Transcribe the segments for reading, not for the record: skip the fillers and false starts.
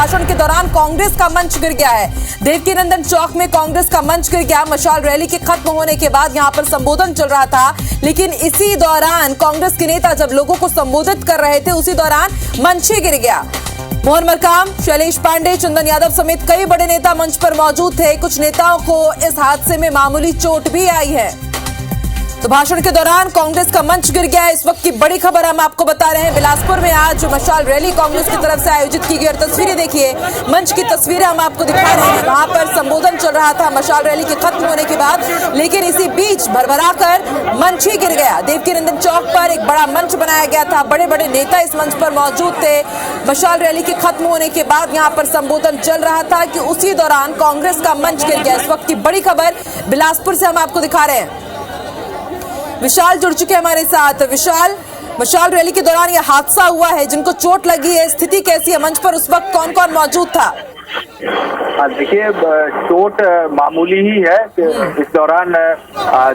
भाषण के दौरान कांग्रेस का मंच गिर गया है। देवकीनंदन चौक में कांग्रेस का मंच गिर गया। मशाल रैली के खत्म होने के बाद यहां पर संबोधन चल रहा था, लेकिन इसी दौरान कांग्रेस के नेता जब लोगों को संबोधित कर रहे थे, उसी दौरान मंच ही गिर गया। मोहन मरकाम, शैलेश पांडे, चंदन यादव समेत कई बड़े नेता मंच पर मौजूद थे। कुछ नेताओं को इस हादसे में मामूली चोट भी आई है। तो भाषण के दौरान कांग्रेस का मंच गिर गया है। इस वक्त की बड़ी खबर हम आपको बता रहे हैं। बिलासपुर में आज मशाल रैली कांग्रेस की तरफ से आयोजित की गई और तस्वीरें देखिए, मंच की तस्वीरें हम आपको दिखा रहे हैं। वहां पर संबोधन चल रहा था मशाल रैली के खत्म होने के बाद, लेकिन इसी बीच भरभराकर मंच ही गिर गया। देवकीनंदन चौक पर एक बड़ा मंच बनाया गया था, बड़े बड़े नेता इस मंच पर मौजूद थे। मशाल रैली के खत्म होने के बाद यहाँ पर संबोधन चल रहा था कि उसी दौरान कांग्रेस का मंच गिर गया। इस वक्त की बड़ी खबर बिलासपुर से हम आपको दिखा रहे हैं। विशाल जुड़ चुके हैं हमारे साथ। विशाल, मशाल रैली के दौरान यह हादसा हुआ है, जिनको चोट लगी है, स्थिति कैसी है? मंच पर उस वक्त कौन कौन मौजूद था? देखिए, चोट मामूली ही है। इस दौरान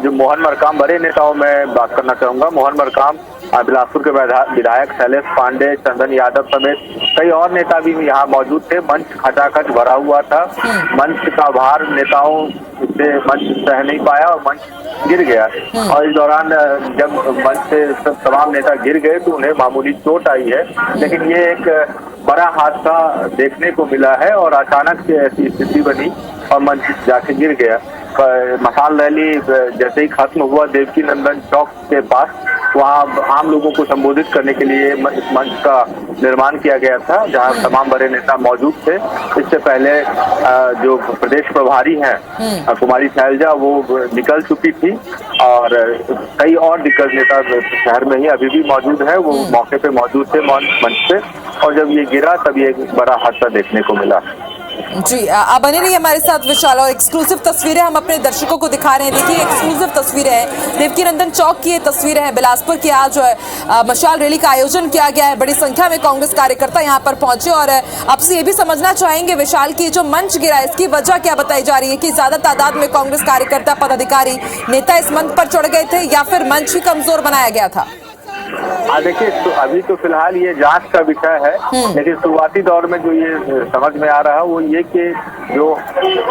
जो मोहन मरकाम, बड़े नेताओं में बात करना चाहूंगा। मोहन मरकाम, बिलासपुर के विधायक शैलेश पांडे, चंदन यादव समेत कई और नेता भी यहाँ मौजूद थे। मंच खचाखच भरा हुआ था। मंच का भार नेताओं से मंच सह नहीं पाया और मंच गिर गया। और इस दौरान जब मंच से तमाम नेता गिर गए तो उन्हें मामूली चोट आई है, लेकिन ये एक बड़ा हादसा देखने को मिला है और अचानक से ऐसी स्थिति बनी और मंच जाके गिर गया। मशाल रैली जैसे ही खत्म हुआ देवकीनंदन चौक के पास, वहाँ आम लोगों को संबोधित करने के लिए इस मंच का निर्माण किया गया था, जहाँ तमाम बड़े नेता मौजूद थे। इससे पहले जो प्रदेश प्रभारी हैं कुमारी शैलजा, वो निकल चुकी थी और कई और दिग्गज नेता शहर में ही अभी भी मौजूद है। वो मौके पे मौजूद थे मंच पे, और जब ये गिरा तब ये बड़ा हादसा देखने को मिला। जी, आप बने रहिए हमारे साथ विशाल, और एक्सक्लूसिव तस्वीरें हम अपने दर्शकों को दिखा रहे हैं। देखिए, एक्सक्लूसिव तस्वीरें हैं, देवकीनंदन चौक की ये तस्वीरें हैं। बिलासपुर की आज मशाल रैली का आयोजन किया गया है। बड़ी संख्या में कांग्रेस कार्यकर्ता यहाँ पर पहुंचे और आपसे ये भी समझना चाहेंगे विशाल की जो मंच गिरा, इसकी वजह क्या बताई जा रही है? कि ज्यादा तादाद में कांग्रेस कार्यकर्ता, पदाधिकारी, नेता इस मंच पर चढ़ गए थे या फिर मंच ही कमजोर बनाया गया था? देखिए, तो अभी तो फिलहाल ये जांच का विषय है, लेकिन शुरुआती दौर में जो ये समझ में आ रहा है वो ये कि जो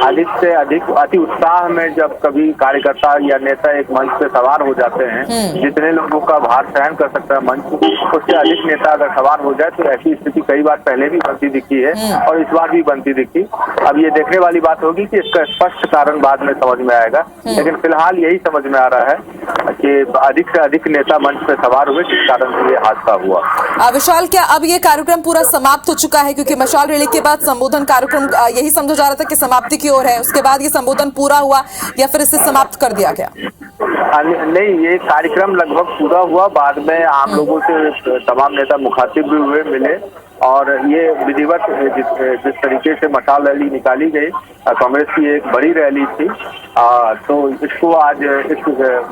अधिक से अधिक अति उत्साह में जब कभी कार्यकर्ता या नेता एक मंच पे सवार हो जाते हैं, जितने लोगों का भार सहन कर सकता है मंच, उससे अधिक नेता अगर सवार हो जाए तो ऐसी स्थिति कई बार पहले भी बनती दिखी है और इस बार भी बनती दिखी। अब ये देखने वाली बात होगी कि इसका स्पष्ट कारण बाद में समझ में आएगा, लेकिन फिलहाल यही समझ में आ रहा है कि अधिक से अधिक नेता मंच पे सवार हुए, जिस कारण से ये हादसा हुआ। विशाल, क्या अब ये कार्यक्रम पूरा समाप्त हो चुका है? क्योंकि मशाल रैली के बाद संबोधन कार्यक्रम यही समझा जा रहा था कि समाप्ति की ओर है, उसके बाद ये संबोधन पूरा हुआ या फिर इसे समाप्त कर दिया गया? नहीं, ये कार्यक्रम लगभग पूरा हुआ। बाद में आम लोगों से तमाम नेता मुखातिब भी हुए, मिले, और ये विधिवत जिस तरीके से मशाल रैली निकाली गई, कांग्रेस की एक बड़ी रैली थी, तो इसको आज इस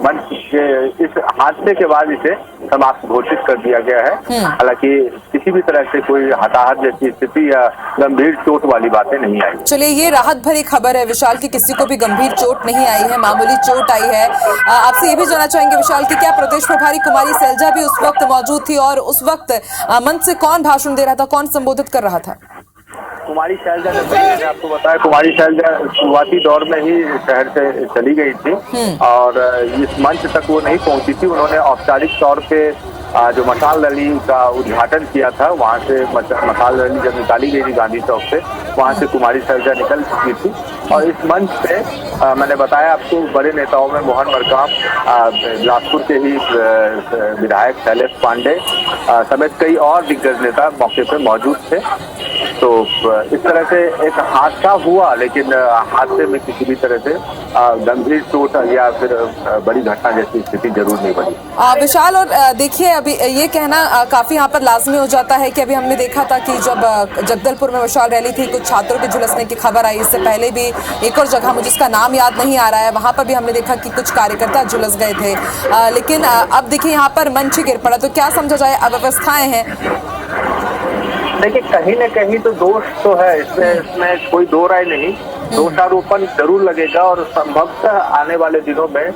मंच के इस हादसे के बाद इसे समाप्त घोषित कर दिया गया है। हालांकि किसी भी तरह से कोई हताहत जैसी स्थिति या गंभीर चोट वाली बातें नहीं आई। चलिए, ये राहत भरी खबर है विशाल की किसी को भी गंभीर चोट नहीं आई है, मामूली चोट आई है। आपसे ये भी जानना चाहेंगे विशाल कि क्या प्रदेश प्रभारी कुमारी शैलजा भी उस वक्त मौजूद थी और उस वक्त मंच से कौन भाषण दे रहा था, कौन संबोधित कर रहा था? कुमारी शैलजा, जैसे मैंने आपको बताया, कुमारी शैलजा शुरुआती दौर में ही शहर से चली गई थी और इस मंच तक वो नहीं पहुंची थी। उन्होंने औपचारिक तौर पे जो मशाल रैली का उद्घाटन किया था, वहाँ से मशाल रैली जब निकाली गई थी गांधी चौक से, वहाँ से कुमारी शैलजा निकल चुकी थी। और इस मंच पे मैंने बताया आपको, बड़े नेताओं में मोहन मरकाम, बिलासपुर के ही विधायक शैलेश पांडे समेत कई और दिग्गज नेता मौके पे मौजूद थे। तो इस तरह से एक हादसा हुआ, लेकिन हादसे में किसी भी तरह से गंभीर चोट या फिर बड़ी घटना जैसी स्थिति जरूर नहीं बनी। विशाल, और देखिए, अभी ये कहना काफी यहाँ पर लाजमी हो जाता है कि अभी हमने देखा था कि जब जगदलपुर में मशाल रैली थी, कुछ छात्रों के झुलसने की खबर आई। इससे पहले भी एक और जगह, मुझे इसका नाम याद नहीं आ रहा है, वहां पर भी हमने देखा कि कुछ कार्यकर्ता झुलस गए थे। लेकिन अब देखिए यहाँ पर मंच ही गिर पड़ा, तो क्या समझा जाए, अव्यवस्थाएं हैं? देखिए, कहीं न कहीं तो दोष तो है, इसमें कोई दो राय नहीं। दोषारोपण जरूर लगेगा और संभवतः आने वाले दिनों में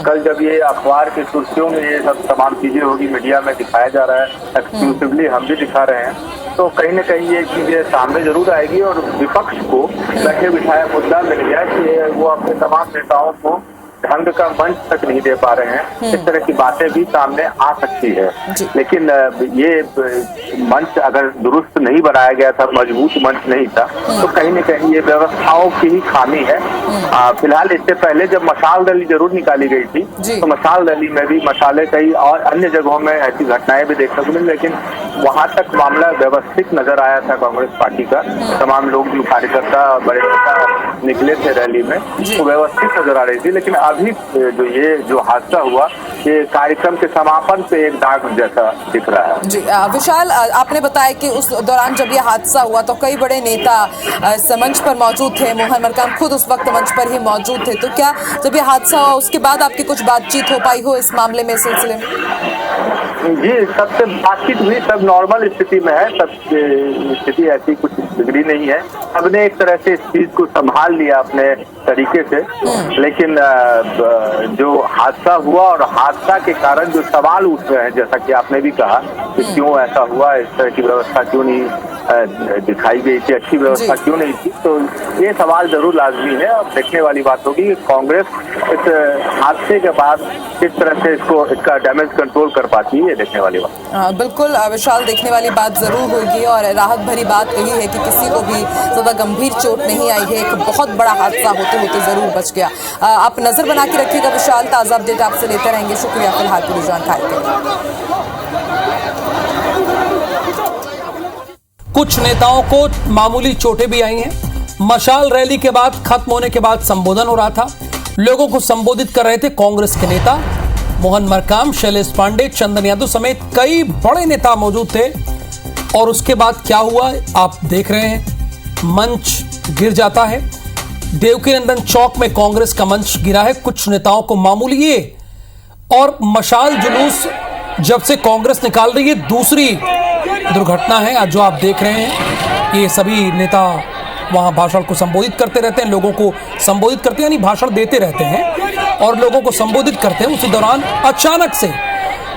कल जब ये अखबार की सुर्खियों में ये सब तमाम चीजें होगी, मीडिया में दिखाया जा रहा है, एक्सक्लूसिवली हम भी दिखा रहे हैं, तो कहीं न कहीं ये चीजें सामने जरूर आएगी और विपक्ष को बैठे बिठाए मुद्दा मिल गया कि वो अपने तमाम नेताओं को ढंग का मंच तक नहीं दे पा रहे हैं। इस तरह की बातें भी सामने आ सकती है, लेकिन ये मंच अगर दुरुस्त नहीं बनाया गया था, मजबूत मंच नहीं था, तो कहीं न कहीं ये व्यवस्थाओं की ही खामी है। फिलहाल इससे पहले जब मशाल रैली जरूर निकाली गई थी, तो मशाल रैली में भी मशाले कई और अन्य जगहों में ऐसी घटनाएं भी देखने को मिली, लेकिन वहां तक मामला व्यवस्थित नजर आया था कांग्रेस पार्टी का। तमाम लोग जो कार्यकर्ता और बड़े नेता निकले थे रैली में, वो व्यवस्थित नजर आ रही थी। लेकिन अभी जो हादसा हुआ, ये कार्यक्रम के समापन पे एक दाग जैसा दिख रहा है। जी विशाल, आपने बताया कि उस दौरान जब ये हादसा हुआ तो कई बड़े नेता मंच पर मौजूद थे। मोहन मरकाम खुद उस वक्त मंच पर ही मौजूद थे। तो क्या जब ये हादसा हुआ उसके बाद आपकी कुछ बातचीत हो पाई हो इस मामले में, इस सिलसिले में? जी, सबसे बातचीत हुई, सब नॉर्मल स्थिति में है, सब स्थिति ऐसी कुछ बिगड़ी नहीं है। सबने एक तरह से इस चीज को संभाल लिया अपने तरीके से, लेकिन जो हादसा हुआ और हादसा के कारण जो सवाल उठ रहे हैं, जैसा कि आपने भी कहा कि क्यों ऐसा हुआ, इस तरह की व्यवस्था क्यों नहीं दिखाई गई थी, अच्छी व्यवस्था क्यों नहीं थी, तो ये सवाल जरूर लाजमी है। और देखने वाली बात होगी कि कांग्रेस इस हादसे के बाद किस तरह से इसका डैमेज कंट्रोल कर पाती है, ये देखने वाली बात। बिल्कुल विशाल, देखने वाली बात जरूर होगी और राहत भरी बात यही है कि किसी को भी ज्यादा गंभीर चोट नहीं आई है। एक बहुत बड़ा हादसा होते होते जरूर बच गया। आप नजर बना के रखिएगा विशाल, ताजा अपडेट आपसे लेते रहेंगे। शुक्रिया फिलहाल पूरी जानकारी के लिए। कुछ नेताओं को मामूली चोटें भी आई हैं। मशाल रैली के बाद खत्म होने के बाद संबोधन हो रहा था, लोगों को संबोधित कर रहे थे कांग्रेस के नेता मोहन मरकाम, शैलेश पांडे, चंदन यादव समेत कई बड़े नेता मौजूद थे। और उसके बाद क्या हुआ आप देख रहे हैं, मंच गिर जाता है। देवकीनंदन चौक में कांग्रेस का मंच गिरा है, कुछ नेताओं को मामूली ये और मशाल जुलूस जब से कांग्रेस निकाल रही है दूसरी दुर्घटना है। आज जो आप देख रहे हैं, ये सभी नेता वहां भाषण को संबोधित करते रहते हैं, लोगों को संबोधित करते हैं, यानी भाषण देते रहते हैं और लोगों को संबोधित करते हैं। उसी दौरान अचानक से,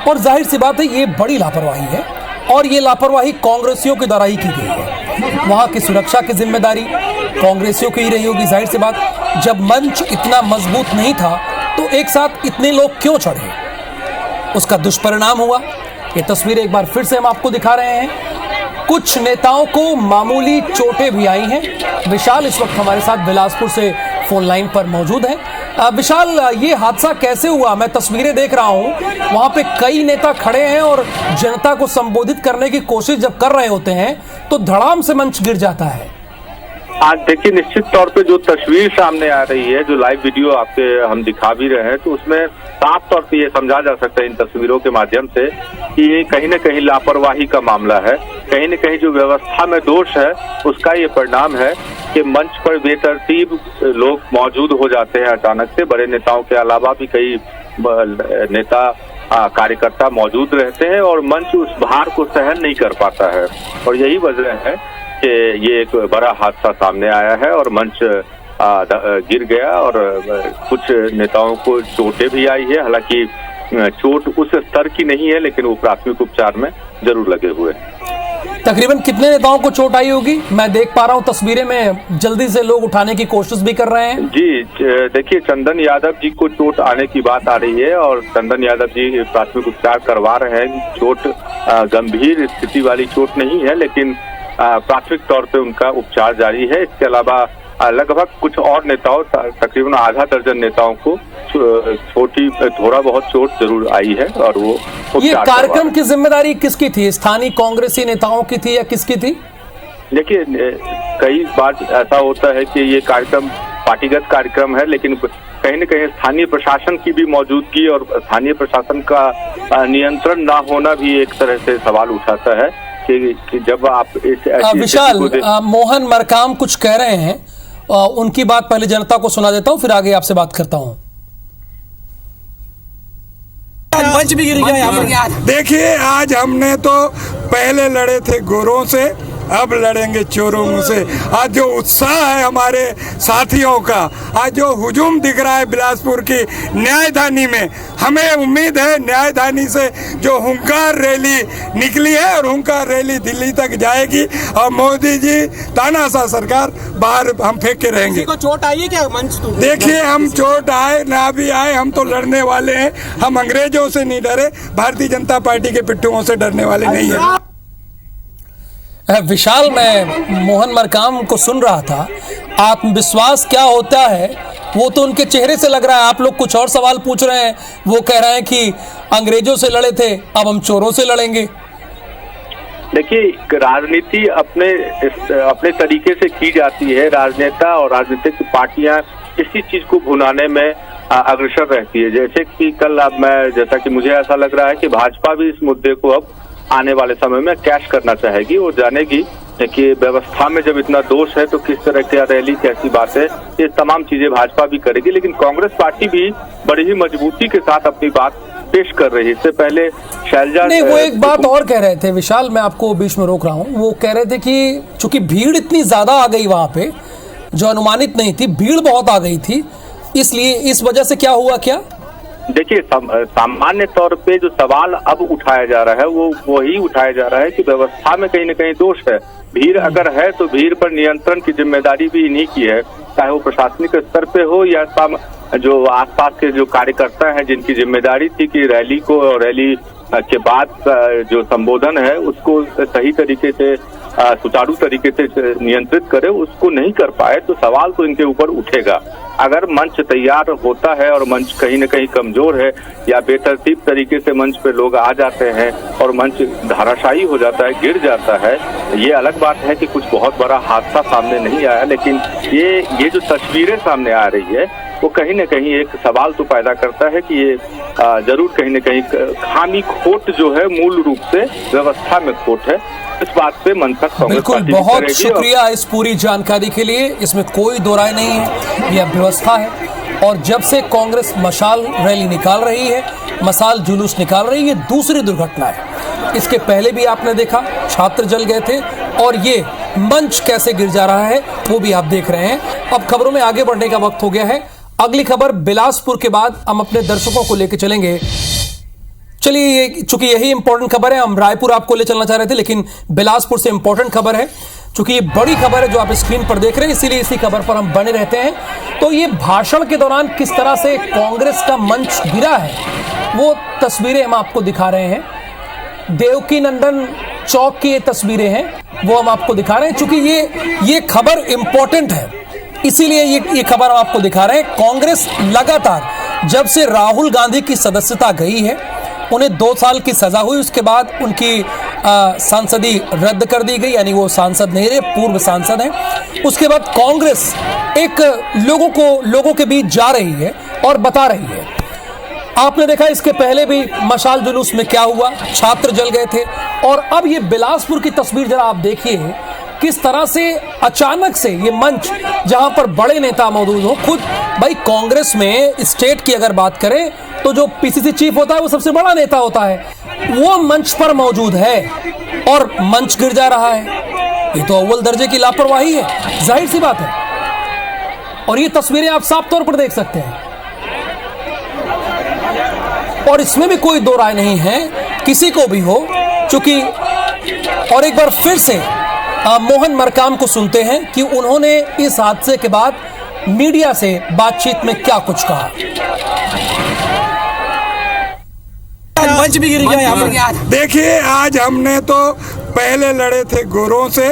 और जाहिर सी बात है ये बड़ी लापरवाही है और ये लापरवाही कांग्रेसियों के द्वारा ही की गई है। वहां की सुरक्षा की जिम्मेदारी कांग्रेसियों की ही रही होगी। जाहिर सी बात, जब मंच इतना मजबूत नहीं था तो एक साथ इतने लोग क्यों चढ़े, उसका दुष्परिणाम हुआ। ये तस्वीरें एक बार फिर से हम आपको दिखा रहे हैं। कुछ नेताओं को मामूली चोटें भी आई हैं। विशाल इस वक्त हमारे साथ बिलासपुर से फोन लाइन पर मौजूद हैं। विशाल, ये हादसा कैसे हुआ? मैं तस्वीरें देख रहा हूं, वहां पे कई नेता खड़े हैं और जनता को संबोधित करने की कोशिश जब कर रहे होते हैं तो धड़ाम से मंच गिर जाता है। आज देखिए, निश्चित तौर पे जो तस्वीर सामने आ रही है, जो लाइव वीडियो आपके हम दिखा भी रहे हैं, तो उसमें साफ तौर पे ये समझा जा सकता है इन तस्वीरों के माध्यम से कि ये कहीं न कहीं लापरवाही का मामला है। कहीं न कहीं जो व्यवस्था में दोष है उसका ये परिणाम है कि मंच पर बेतरतीब लोग मौजूद हो जाते हैं अचानक से। बड़े नेताओं के अलावा भी कई नेता कार्यकर्ता मौजूद रहते हैं और मंच उस भार को सहन नहीं कर पाता है, और यही वजह है कि ये एक बड़ा हादसा सामने आया है और मंच गिर गया और कुछ नेताओं को चोटें भी आई है। हालांकि चोट उस स्तर की नहीं है, लेकिन वो प्राथमिक उपचार में जरूर लगे हुए हैं। तकरीबन कितने नेताओं को चोट आई होगी? मैं देख पा रहा हूँ तस्वीरें में, जल्दी से लोग उठाने की कोशिश भी कर रहे हैं। जी देखिए, चंदन यादव जी को चोट आने की बात आ रही है और चंदन यादव जी प्राथमिक उपचार करवा रहे हैं। चोट गंभीर स्थिति वाली चोट नहीं है, लेकिन प्राथमिक तौर पे उनका उपचार जारी है। इसके अलावा लगभग कुछ और नेताओं, तकरीबन आधा दर्जन नेताओं को थोड़ा बहुत चोट जरूर आई है और वो ये कार्यक्रम की जिम्मेदारी किसकी थी? स्थानीय कांग्रेसी नेताओं की थी या किसकी थी? देखिए, कई बार ऐसा होता है कि ये कार्यक्रम पार्टीगत कार्यक्रम है, लेकिन कहीं न कहीं स्थानीय प्रशासन की भी मौजूदगी और स्थानीय प्रशासन का नियंत्रण ना होना भी एक तरह से सवाल उठाता है कि जब आप इस विशाल, मोहन मरकाम कुछ कह रहे हैं, उनकी बात पहले जनता को सुना देता हूं, फिर आगे आपसे बात करता हूं। मंच भी गिर गया यहाँ पर। देखिए, आज हमने तो पहले लड़े थे गोरों से, अब लड़ेंगे चोरों से। आज जो उत्साह है हमारे साथियों का, आज जो हुजूम दिख रहा है बिलासपुर की न्यायदानी में, हमें उम्मीद है न्यायदानी से जो हुंकार रैली निकली है और हुंकार रैली दिल्ली तक जाएगी और मोदी जी तानाशाह सरकार बाहर हम फेंक के रहेंगे। किसी को चोट आई है क्या मंच टूट? देखिए, हम चोट आए ना भी आए, हम तो लड़ने वाले हैं। हम अंग्रेजों से नहीं डरे, भारतीय जनता पार्टी के पिट्ठुओं से डरने वाले नहीं है। विशाल, मैं मोहन मरकाम को सुन रहा था, आत्मविश्वास क्या होता है वो तो उनके चेहरे से लग रहा है। आप लोग कुछ और सवाल पूछ रहे हैं, वो कह रहे हैं कि अंग्रेजों से लड़े थे, अब हम चोरों से लड़ेंगे। देखिए, राजनीति अपने तरीके से की जाती है। राजनेता और राजनीतिक पार्टियां इसी चीज को भुनाने में अग्रसर रहती है। जैसे कि कल जैसा कि मुझे ऐसा लग रहा है कि भाजपा भी इस मुद्दे को अब आने वाले समय में कैश करना चाहेगी और जानेगी कि व्यवस्था में जब इतना दोष है तो किस तरह की रैली, कैसी बात है, ये तमाम चीजें भाजपा भी करेगी। लेकिन कांग्रेस पार्टी भी बड़ी ही मजबूती के साथ अपनी बात पेश कर रही है। इससे पहले शैलजा नहीं, वो एक बात और कह रहे थे विशाल, मैं आपको बीच में रोक रहा हूँ। वो कह रहे थे कि चूंकि भीड़ इतनी ज्यादा आ गई वहां पे, जो अनुमानित नहीं थी, भीड़ बहुत आ गई थी, इसलिए इस वजह से क्या हुआ क्या? देखिए, सामान्य तौर पे जो सवाल अब उठाया जा रहा है वो वही उठाया जा रहा है कि व्यवस्था में कहीं न कहीं दोष है। भीड़ अगर है तो भीड़ पर नियंत्रण की जिम्मेदारी भी इन्हीं की है, चाहे वो प्रशासनिक स्तर पे हो या जो आसपास के जो कार्यकर्ता हैं जिनकी जिम्मेदारी थी कि रैली को और रैली के बाद जो संबोधन है उसको सही तरीके से, सुचारू तरीके से नियंत्रित करे, उसको नहीं कर पाए तो सवाल तो इनके ऊपर उठेगा। अगर मंच तैयार होता है और मंच कहीं न कहीं कमजोर है या बेतरतीब तरीके से मंच पे लोग आ जाते हैं और मंच धाराशायी हो जाता है, गिर जाता है, ये अलग बात है कि कुछ बहुत बड़ा हादसा सामने नहीं आया। लेकिन ये जो तस्वीरें सामने आ रही है वो कहीं न कहीं एक सवाल तो पैदा करता है कि ये जरूर कहीं न कहीं खामी, खोट जो है मूल रूप से व्यवस्था में खोट है। इस बात पे मंथक कांग्रेस बिल्कुल, पार्टी बहुत शुक्रिया इस पूरी जानकारी के लिए। इसमें कोई दो राय नहीं है, यह व्यवस्था है। और जब से कांग्रेस मशाल रैली निकाल रही है, मशाल जुलूस निकाल रही है, दूसरी दुर्घटना है। इसके पहले भी आपने देखा, छात्र जल गए थे और ये मंच कैसे गिर जा रहा है वो भी आप देख रहे हैं। अब खबरों में आगे बढ़ने का वक्त हो गया है। अगली खबर बिलासपुर के बाद हम अपने दर्शकों को लेकर चलेंगे। चलिए, चूंकि यही इंपॉर्टेंट खबर है, हम रायपुर आपको ले चलना चाह रहे थे, लेकिन बिलासपुर से इंपॉर्टेंट खबर है। चूंकि ये बड़ी खबर है जो आप स्क्रीन पर देख रहे हैं, इसीलिए इसी खबर पर हम बने रहते हैं। तो ये भाषण के दौरान किस तरह से कांग्रेस का मंच गिरा है वो तस्वीरें हम आपको दिखा रहे हैं। देवकी नंदन चौक की ये तस्वीरें हैं, वो हम आपको दिखा रहे हैं। चूंकि ये खबर इंपॉर्टेंट है, इसीलिए ये खबर हम आपको दिखा रहे हैं। कांग्रेस लगातार जब से राहुल गांधी की सदस्यता गई है, उन्हें 2 साल की सजा हुई, उसके बाद उनकी सांसदी रद्द कर दी गई, यानी वो सांसद नहीं रहे, पूर्व सांसद हैं। उसके बाद कांग्रेस एक लोगों के बीच जा रही है और बता रही है। आपने देखा इसके पहले भी मशाल जुलूस में क्या हुआ, छात्र जल गए थे। और अब ये बिलासपुर की तस्वीर जरा आप देखिए, किस तरह से अचानक से ये मंच, जहां पर बड़े नेता मौजूद हो, खुद भाई कांग्रेस में स्टेट की अगर बात करें तो जो पीसीसी चीफ होता है वो सबसे बड़ा नेता होता है, वो मंच पर मौजूद है और मंच गिर जा रहा है। ये तो अव्वल दर्जे की लापरवाही है, जाहिर सी बात है। और ये तस्वीरें आप साफ तौर पर देख सकते हैं और इसमें भी कोई दो राय नहीं है किसी को भी हो। चूंकि और एक बार फिर से मोहन मरकाम को सुनते हैं कि उन्होंने इस हादसे के बाद मीडिया से बातचीत में क्या कुछ कहा। मंच भी गिर गया यहाँ पर। देखिए, आज हमने तो पहले लड़े थे गोरों से,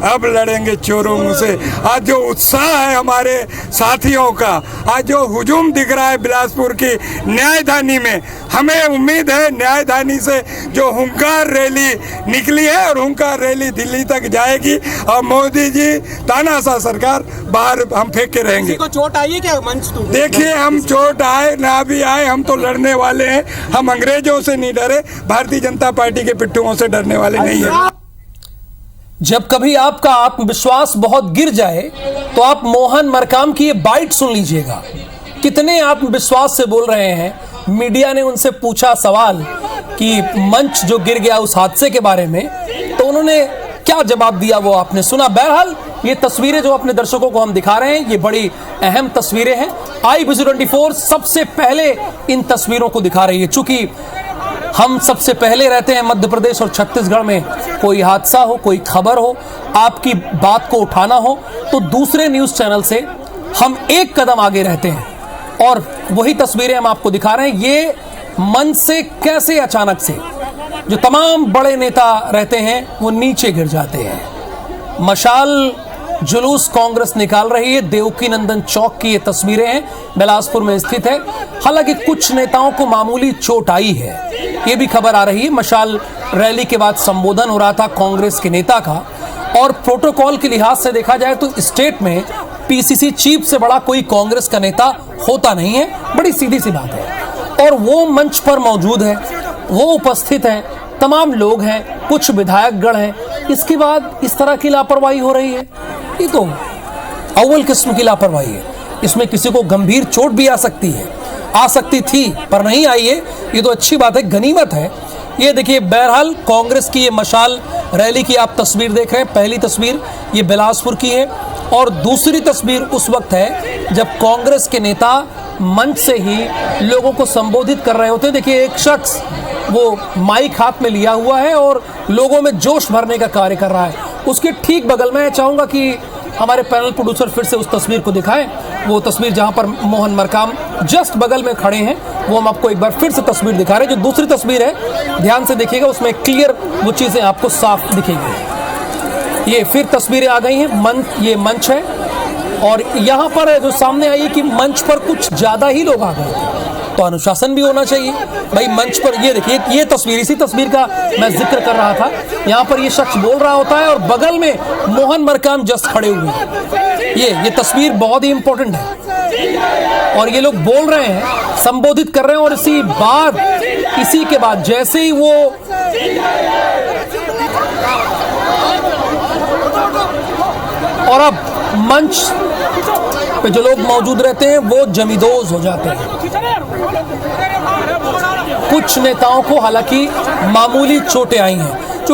अब लड़ेंगे चोरों से। आज जो उत्साह है हमारे साथियों का, आज जो हुजूम दिख रहा है बिलासपुर की न्यायदानी में, हमें उम्मीद है न्यायदानी से जो हुंकार रैली निकली है और हुंकार रैली दिल्ली तक जाएगी और मोदी जी तानाशाह सरकार बाहर हम फेंक के रहेंगे। किसी को चोट आई है क्या मंच टूट? देखिए, हम चोट आए ना भी आए, हम तो लड़ने वाले हैं। हम अंग्रेजों से नहीं डरे, भारतीय जनता पार्टी के पिट्ठुओं से डरने वाले नहीं है। जब कभी आपका आत्मविश्वास बहुत गिर जाए तो आप मोहन मरकाम की ये बाइट सुन लीजिएगा, कितने आत्मविश्वास से बोल रहे हैं। मीडिया ने उनसे पूछा सवाल कि मंच जो गिर गया उस हादसे के बारे में, तो उन्होंने क्या जवाब दिया वो आपने सुना। बहरहाल ये तस्वीरें जो अपने दर्शकों को हम दिखा रहे हैं, ये बड़ी अहम तस्वीरें हैं। IBC24 सबसे पहले इन तस्वीरों को दिखा रही है। चूंकि हम सबसे पहले रहते हैं मध्य प्रदेश और छत्तीसगढ़ में, कोई हादसा हो, कोई खबर हो, आपकी बात को उठाना हो, तो दूसरे न्यूज चैनल से हम एक कदम आगे रहते हैं और वही तस्वीरें हम आपको दिखा रहे हैं। ये मंच से कैसे अचानक से जो तमाम बड़े नेता रहते हैं वो नीचे गिर जाते हैं। मशाल जुलूस कांग्रेस निकाल रही है। देवकीनंदन चौक की ये तस्वीरें हैं, बिलासपुर में स्थित है। हालांकि कुछ नेताओं को मामूली चोट आई है, ये भी खबर आ रही है। मशाल रैली के बाद संबोधन हो रहा था कांग्रेस के नेता का, और प्रोटोकॉल के लिहाज से देखा जाए तो स्टेट में PCC चीफ से बड़ा कोई कांग्रेस का नेता होता नहीं है। बड़ी सीधी सी बात है। और वो मंच पर मौजूद है, वो उपस्थित हैं, तमाम लोग हैं, कुछ विधायकगण हैं। इसके बाद इस तरह की लापरवाही हो रही है, ये तो अव्वल किस्म की लापरवाही है। इसमें किसी को गंभीर चोट भी आ सकती है, आ सकती थी पर नहीं आई है, ये तो अच्छी बात है, गनीमत है। ये देखिए, बहरहाल कांग्रेस की ये मशाल रैली की आप तस्वीर देख रहे हैं। पहली तस्वीर ये बिलासपुर की है और दूसरी तस्वीर उस वक्त है जब कांग्रेस के नेता मंच से ही लोगों को संबोधित कर रहे होते हैं। देखिए, एक शख्स वो माइक हाथ में लिया हुआ है और लोगों में जोश भरने का कार्य कर रहा है। उसके ठीक बगल में चाहूंगा कि हमारे पैनल प्रोड्यूसर फिर से उस तस्वीर को दिखाएं, वो तस्वीर जहां पर मोहन मरकाम जस्ट बगल में खड़े हैं, वो हम आपको एक बार फिर से तस्वीर दिखा रहे हैं। जो दूसरी तस्वीर है, ध्यान से देखिएगा, उसमें क्लियर वो चीजें आपको साफ दिखेगी। ये फिर तस्वीरें आ गई हैं। ये मंच है और यहाँ पर जो सामने आई है कि मंच पर कुछ ज्यादा ही लोग आ गए थे, तो अनुशासन भी होना चाहिए भाई। मंच पर ये देखिए, ये तस्वीर, इसी तस्वीर का मैं जिक्र कर रहा था। यहाँ पर ये शख्स बोल रहा होता है और बगल में मोहन मरकाम जस्ट खड़े हुए हैं। ये तस्वीर बहुत ही इंपॉर्टेंट है और ये लोग बोल रहे हैं, संबोधित कर रहे हैं, और इसी के बाद जैसे ही वो और अब मंच पे जो लोग मौजूद रहते हैं वो जमींदोज हो जाते हैं। कुछ नेताओं को हालांकि मामूली चोटें आई हैं।